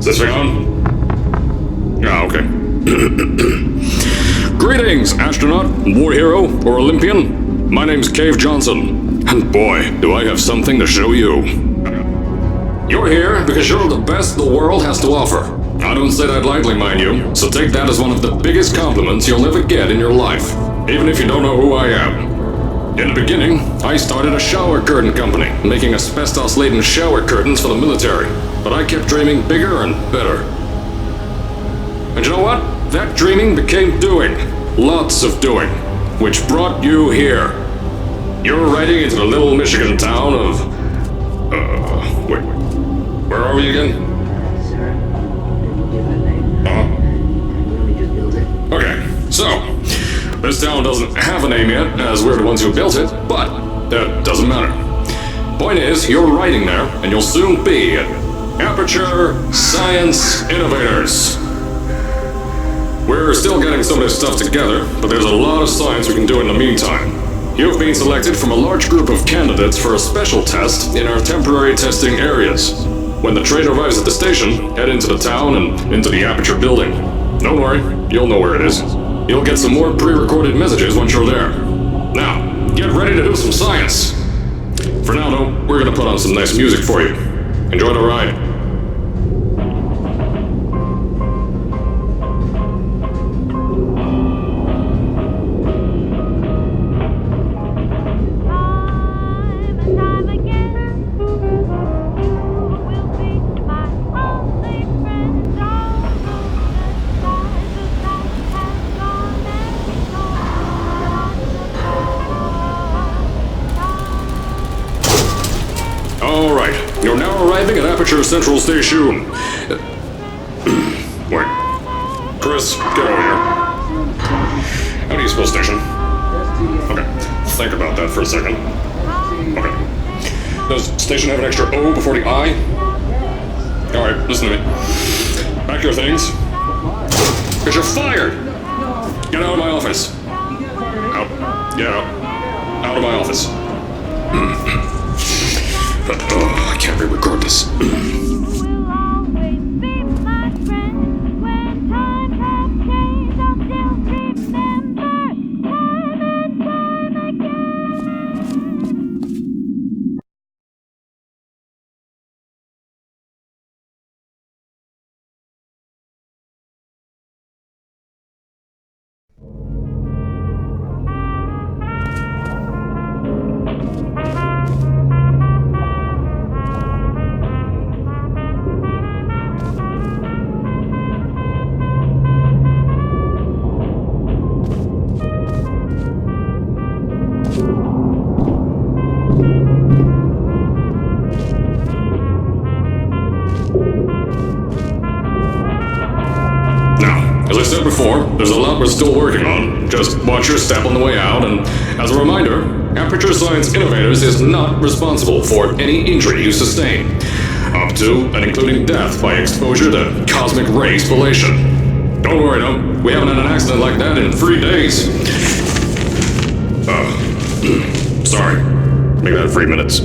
this thing on? Ah, okay. Greetings, astronaut, war hero, or Olympian. My name's Cave Johnson, and boy, do I have something to show you. You're here because you're the best the world has to offer. I don't say that lightly, mind you, so take that as one of the biggest compliments you'll ever get in your life, even if you don't know who I am. In the beginning, I started a shower curtain company, making asbestos-laden shower curtains for the military, but I kept dreaming bigger and better. And you know what? That dreaming became doing. Lots of doing. Which brought you here. You're riding into the little Michigan town of... wait. Where are we again? Sir, didn't give it a name. We just built it. Okay, so... This town doesn't have a name yet, as we're the ones who built it, but that doesn't matter. Point is, you're riding there, and you'll soon be at Aperture Science Innovators. We're still getting some of this stuff together, but there's a lot of science we can do in the meantime. You've been selected from a large group of candidates for a special test in our temporary testing areas. When the train arrives at the station, head into the town and into the Aperture building. Don't worry, you'll know where it is. You'll get some more pre-recorded messages once you're there. Now, get ready to do some science. For now, though, we're gonna put on some nice music for you. Enjoy the ride. Alright, you're now arriving at Aperture Central Station. Wait. Chris, get over here. How do you spell station? Okay, think about that for a second. Okay. Does station have an extra O before the I? Alright, listen to me. Pack your things. Because you're fired! Get out of my office. Out. Get out. Out of my office. I can't re-record this. As I said before, there's a lot we're still working on. Just watch your step on the way out, and as a reminder, Aperture Science Innovators is not responsible for any injury you sustain, up to and including death by exposure to cosmic ray spallation. Don't worry, though, we haven't had an accident like that in 3 days. Sorry. Make that 3 minutes.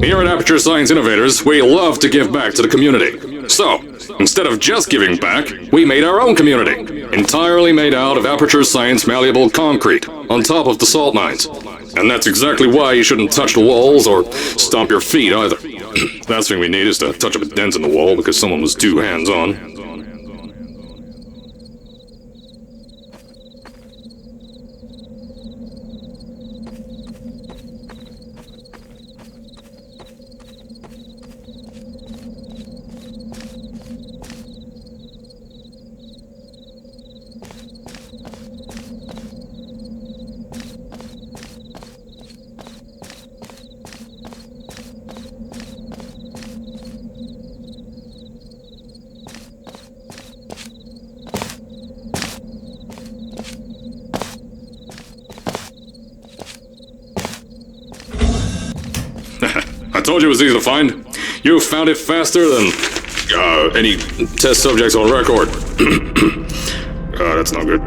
Here at Aperture Science Innovators, we love to give back to the community. So, instead of just giving back, we made our own community, entirely made out of Aperture Science malleable concrete, on top of the salt mines. And that's exactly why you shouldn't touch the walls or stomp your feet either. Last thing we need is to touch up a dent in the wall because someone was too hands-on. I told you it was easy to find. You found it faster than... Any test subjects on record? That's not good.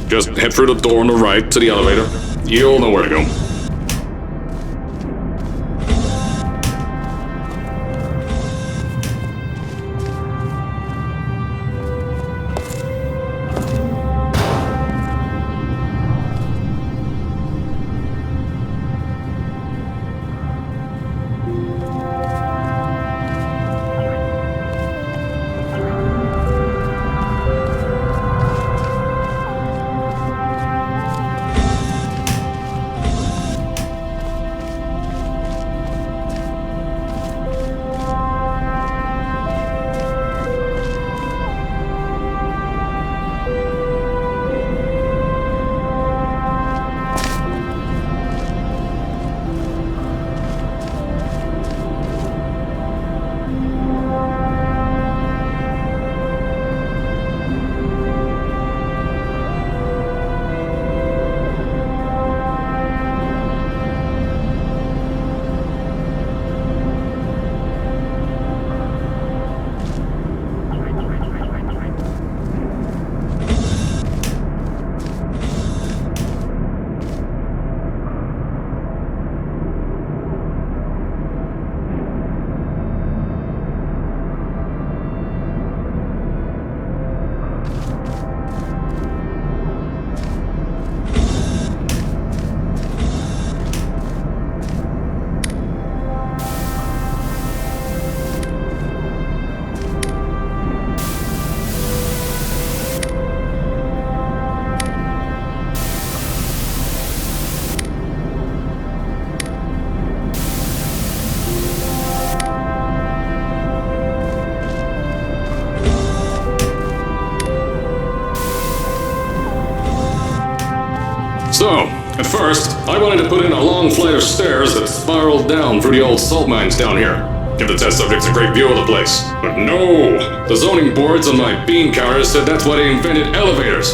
Just head through the door on the right to the elevator. You'll know where to go. So, at first, I wanted to put in a long flight of stairs that spiraled down through the old salt mines down here. Give the test subjects a great view of the place. But no! The zoning boards on my bean counters said that's why they invented elevators.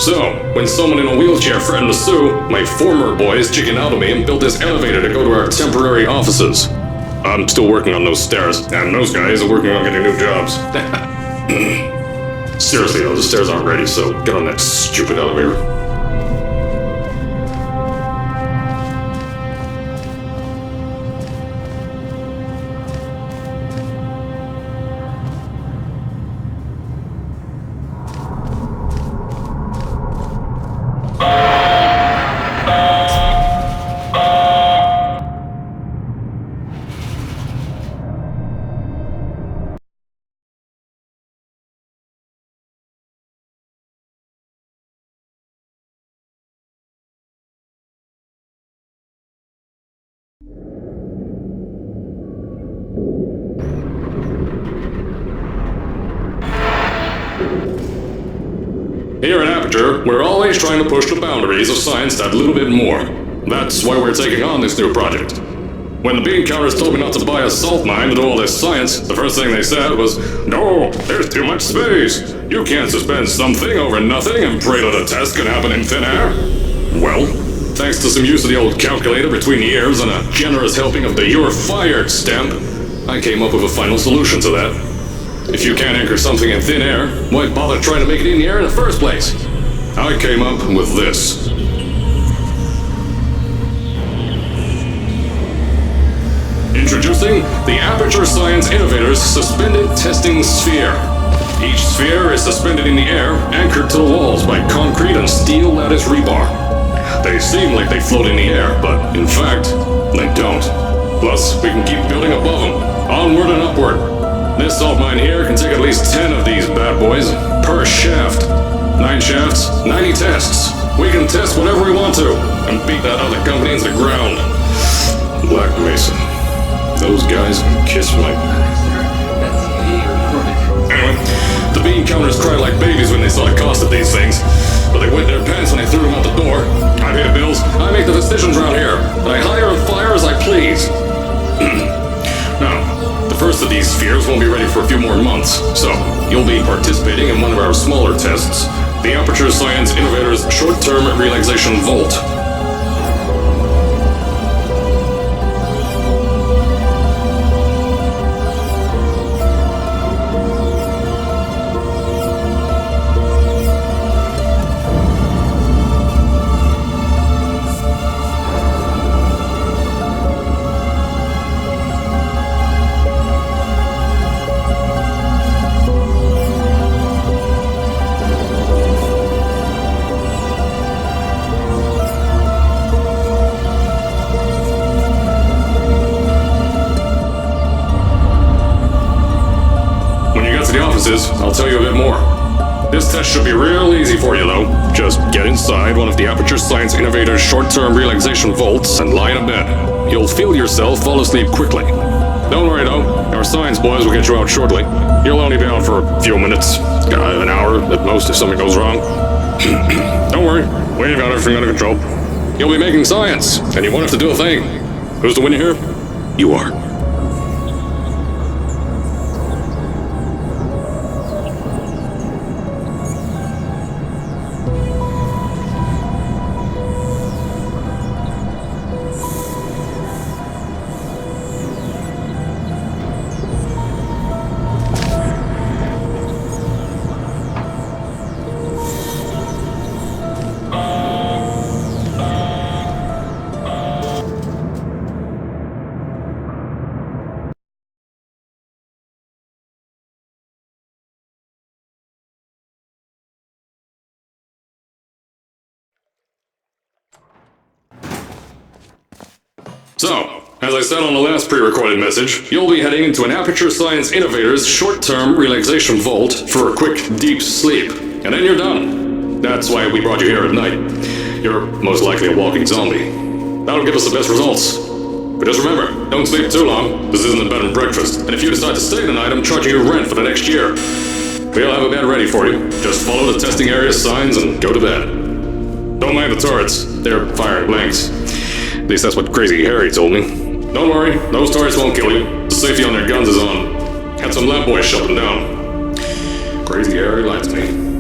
So, when someone in a wheelchair threatened to sue, my former boys chickened out of me and built this elevator to go to our temporary offices. I'm still working on those stairs, and those guys are working on getting new jobs. Seriously though, the stairs aren't ready, so get on that stupid elevator. Here at Aperture, we're always trying to push the boundaries of science that little bit more. That's why we're taking on this new project. When the bean counters told me not to buy a salt mine to do all this science, the first thing they said was, "No, there's too much space. You can't suspend something over nothing and pray that a test can happen in thin air." Well, thanks to some use of the old calculator between the ears and a generous helping of the "You're Fired" stamp, I came up with a final solution to that. If you can't anchor something in thin air, why bother trying to make it in the air in the first place? I came up with this. Introducing the Aperture Science Innovators Suspended Testing Sphere. Each sphere is suspended in the air, anchored to the walls by concrete and steel lattice rebar. They seem like they float in the air, but in fact, they don't. Plus, we can keep building above them, onward and upward. This salt mine here can take at least 10 of these bad boys per shaft. 9 shafts, 90 tests. We can test whatever we want to and beat that other company into the ground. Black Mesa. Those guys can kiss my... Anyway, the bean counters cried like babies when they saw the cost of these things. But they wet their pants when I threw them out the door. I pay the bills, I make the decisions around here, and I hire and fire as I please. Now, the first of these spheres won't be ready for a few more months, so you'll be participating in one of our smaller tests, the Aperture Science Innovators Short-Term Relaxation Vault. offices, I'll tell you a bit more. This test should be real easy for you, though. Just get inside one of the Aperture Science Innovator's short-term relaxation vaults and lie in a bed. You'll feel yourself fall asleep quickly. Don't worry, though. Our science boys will get you out shortly. You'll only be out for a few minutes. An hour at most if something goes wrong. Don't worry. We've got everything under control. You'll be making science, and you won't have to do a thing. Who's the winner here? You are. So, as I said on the last pre-recorded message, you'll be heading into an Aperture Science Innovator's short-term relaxation vault for a quick, deep sleep. And then you're done. That's why we brought you here at night. You're most likely a walking zombie. That'll give us the best results. But just remember, don't sleep too long. This isn't a bed and breakfast. And if you decide to stay tonight, I'm charging you rent for the next year. We'll have a bed ready for you. Just follow the testing area signs and go to bed. Don't mind the turrets. They're firing blanks. At least that's what Crazy Harry told me. Don't worry, those turrets won't kill you. The safety on their guns is on. Had some lab boys shut them down. Crazy Harry lied to me.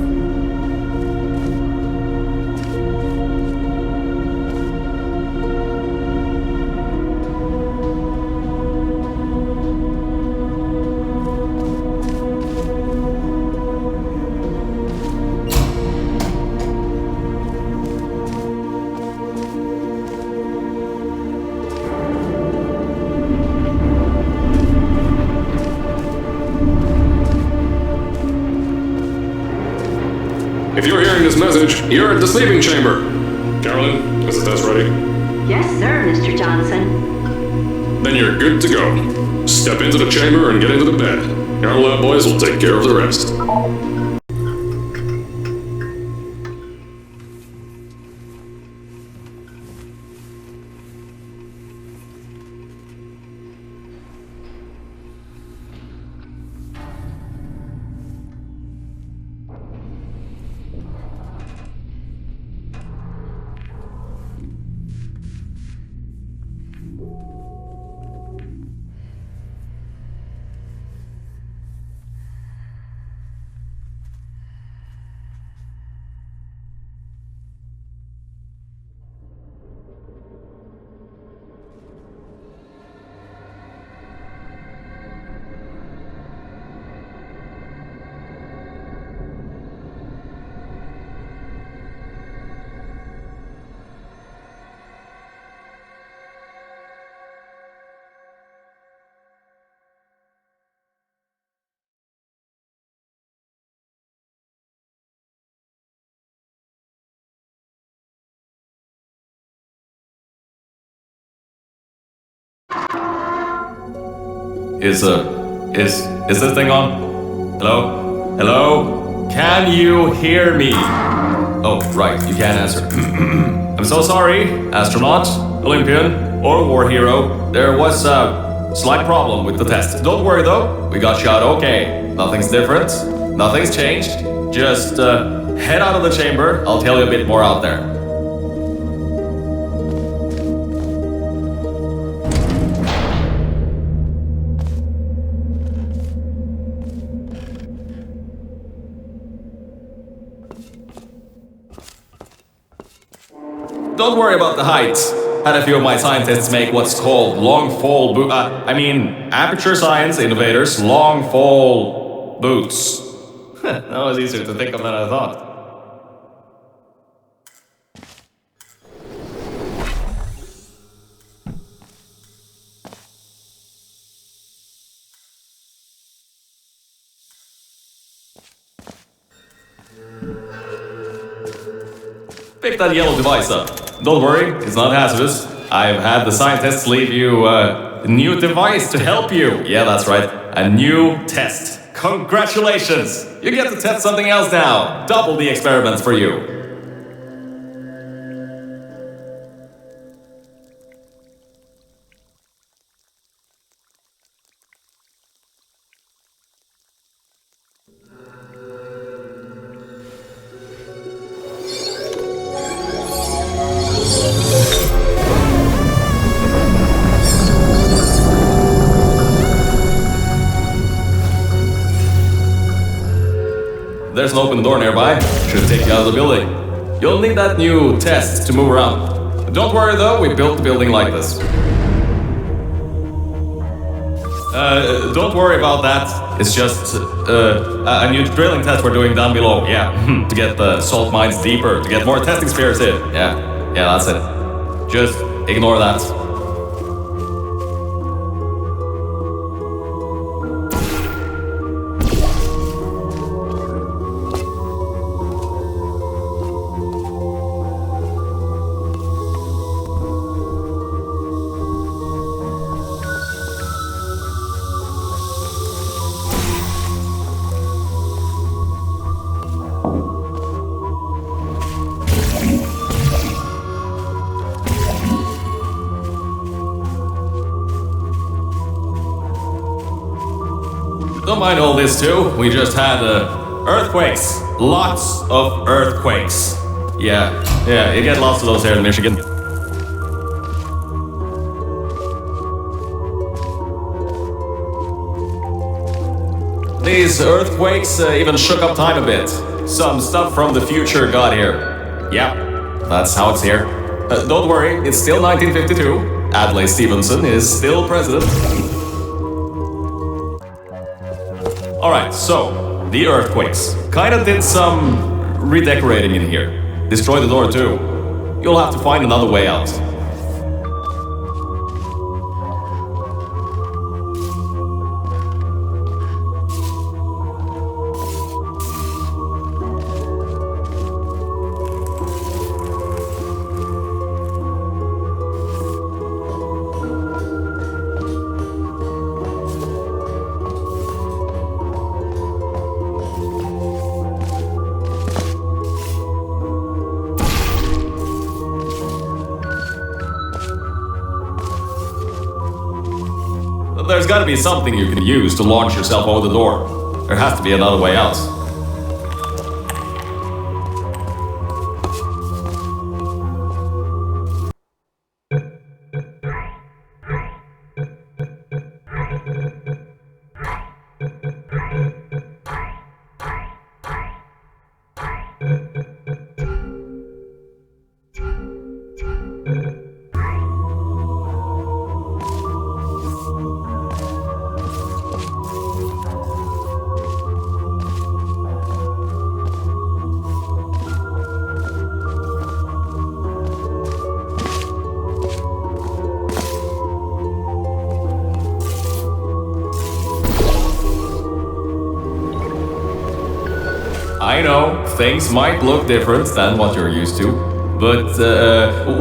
If you're hearing this message, you're at the sleeping chamber. Carolyn, is the test ready? Yes, sir, Mr. Johnson. Then you're good to go. Step into the chamber and get into the bed. Our lab boys will take care of the rest. Is this thing on? Hello? Hello? Can you hear me? Oh, right, you can't answer. I'm so sorry, astronaut, Olympian, or war hero. There was a slight problem with the test. Don't worry though, we got shot okay. Nothing's different, nothing's changed. Just head out of the chamber, I'll tell you a bit more out there. Don't worry about the height. Had a few of my scientists make what's called long fall Aperture Science Innovators long fall boots. That was easier to think of than I thought. Pick that yellow device up. Don't worry, it's not hazardous. I've had the scientists leave you a new device to help you. Yeah, that's right, a new test. Congratulations! You get to test something else now. Double the experiments for you. There's an open door nearby. Should take you out of the building. You'll need that new test to move around. Don't worry though, we built the building like this. Don't worry about that. It's just a new drilling test we're doing down below. Yeah, to get the salt mines deeper, to get more testing spheres in. Yeah, that's it. Just ignore that. Don't mind all this too, we just had earthquakes. Lots of earthquakes. Yeah, you get lots of those here in Michigan. These earthquakes even shook up time a bit. Some stuff from the future got here. Yeah, that's how it's here. Don't worry, it's still 1952. Adlai Stevenson is still president. Alright, so, the earthquakes. Kinda did some redecorating in here. Destroyed the door too. You'll have to find another way out. There's gotta be something you can use to launch yourself over the door. There has to be another way out. I know, things might look different than what you're used to, but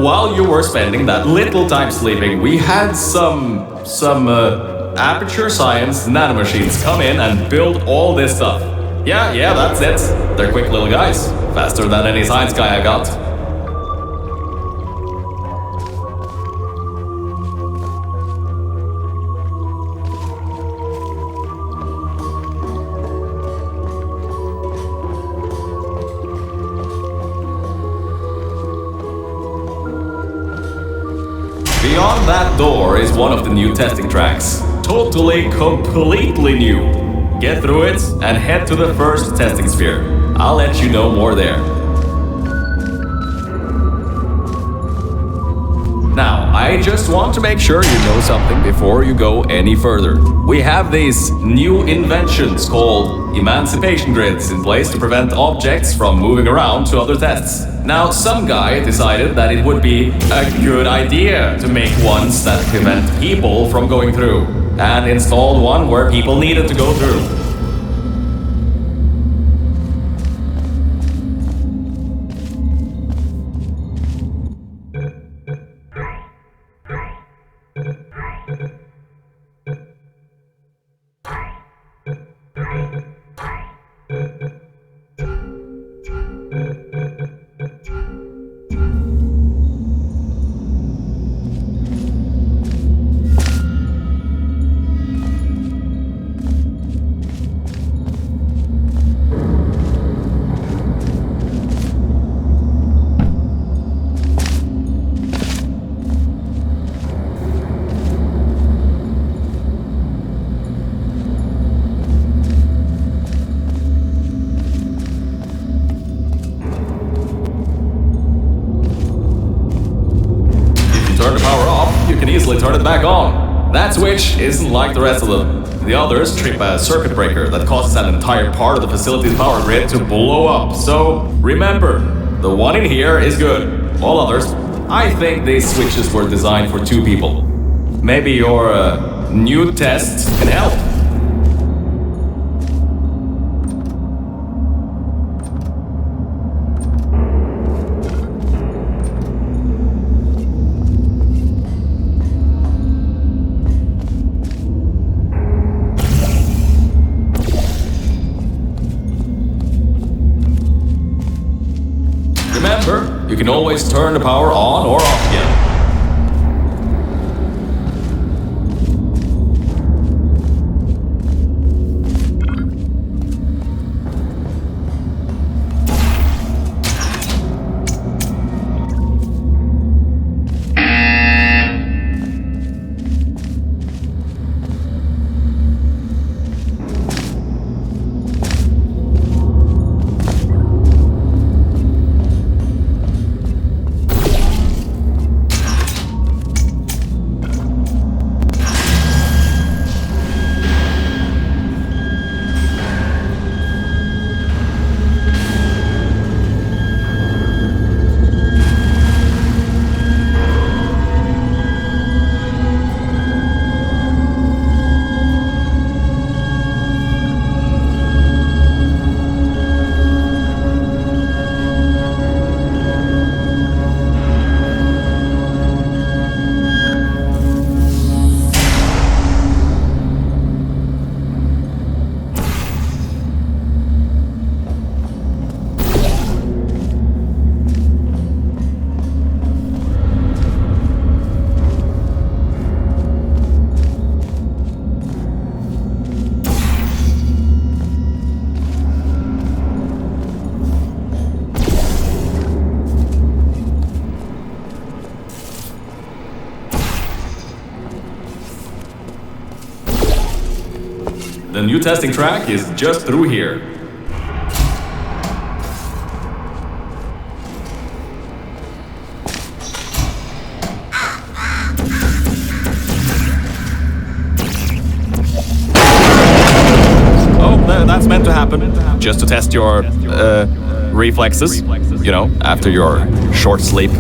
while you were spending that little time sleeping, we had some aperture science nanomachines come in and build all this stuff. Yeah, that's it. They're quick little guys, faster than any science guy I got. Beyond that door is one of the new testing tracks. Totally, completely new. Get through it and head to the first testing sphere. I'll let you know more there. Now, I just want to make sure you know something before you go any further. We have these new inventions called emancipation grids in place to prevent objects from moving around to other tests. Now, some guy decided that it would be a good idea to make ones that prevent people from going through, and installed one where people needed to go through. That switch isn't like the rest of them. The others trip a circuit breaker that causes an entire part of the facility's power grid to blow up. So remember, the one in here is good. All others, I think these switches were designed for 2 people. Maybe your new tests can help. Remember, you can always turn the power on or off again. The new testing track is just through here. Oh, that's meant to happen. Just to test your reflexes, you know, after your short sleep.